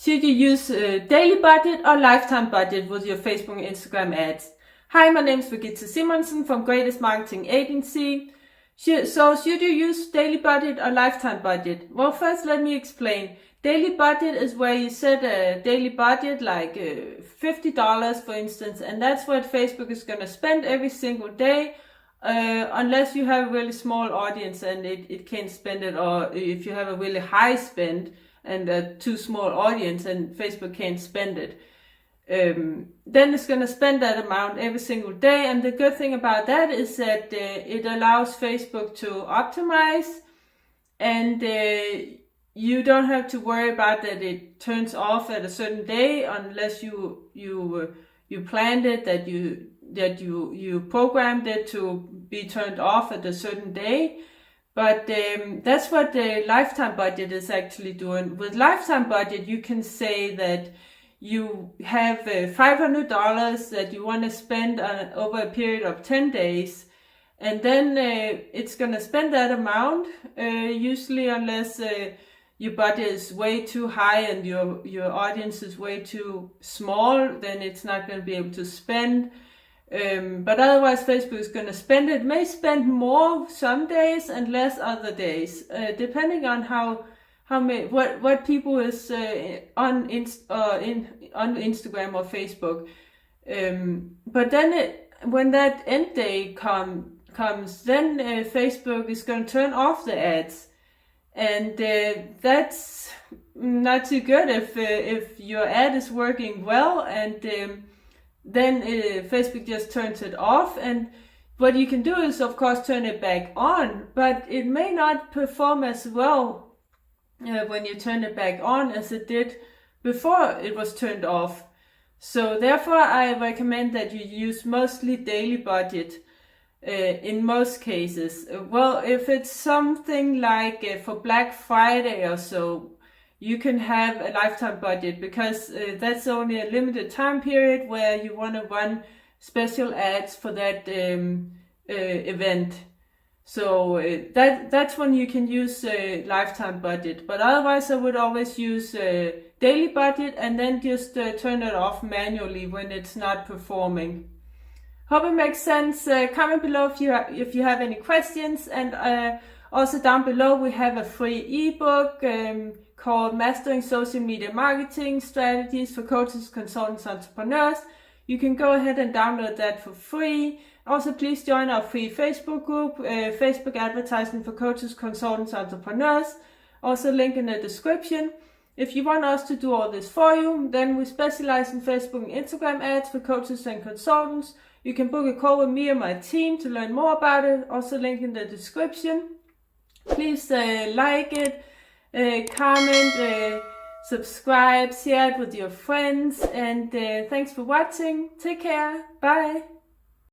Should you use daily budget or lifetime budget with your Facebook and Instagram ads? Hi, my name is Regitze from Greatest Marketing Agency. So should you use daily budget or lifetime budget? Well, first let me explain. Daily budget is where you set a daily budget like $50 for instance, and that's what Facebook is going to spend every single day, unless you have a really small audience and it can't spend it, or if you have a really high spend and a too small audience and Facebook can't spend it. Then it's going to spend that amount every single day, and the good thing about that is that it allows Facebook to optimize, and you don't have to worry about that it turns off at a certain day unless you planned it, that you programmed it to be turned off at a certain day. But that's what the lifetime budget is actually doing. With lifetime budget, you can say that you have $500 that you want to spend over a period of 10 days. And then it's going to spend that amount, usually unless your budget is way too high and your audience is way too small, then it's not going to be able to spend. But otherwise, Facebook is going to spend it. May spend more some days and less other days, depending on what people is on Instagram or Facebook. But then when that end day comes, then Facebook is going to turn off the ads, and that's not too good if your ad is working well, and then Facebook just turns it off. And what you can do is, of course, turn it back on, but it may not perform as well when you turn it back on as it did before it was turned off. So therefore, I recommend that you use mostly daily budget in most cases. Well, if it's something like for Black Friday or so, you can have a lifetime budget, because that's only a limited time period where you want to run special ads for that event. So that's when you can use lifetime budget. But otherwise, I would always use daily budget and then just turn it off manually when it's not performing. Hope it makes sense. Comment below if you have any questions, and also down below we have a free ebook called Mastering Social Media Marketing Strategies for Coaches, Consultants, Entrepreneurs. You can go ahead and download that for free. Also, please join our free Facebook group, Facebook Advertising for Coaches, Consultants, Entrepreneurs. Also link in the description. If you want us to do all this for you, then we specialize in Facebook and Instagram ads for coaches and consultants. You can book a call with me or my team to learn more about it. Also link in the description. Please like it, comment, subscribe, share it with your friends, and thanks for watching. Take care. Bye.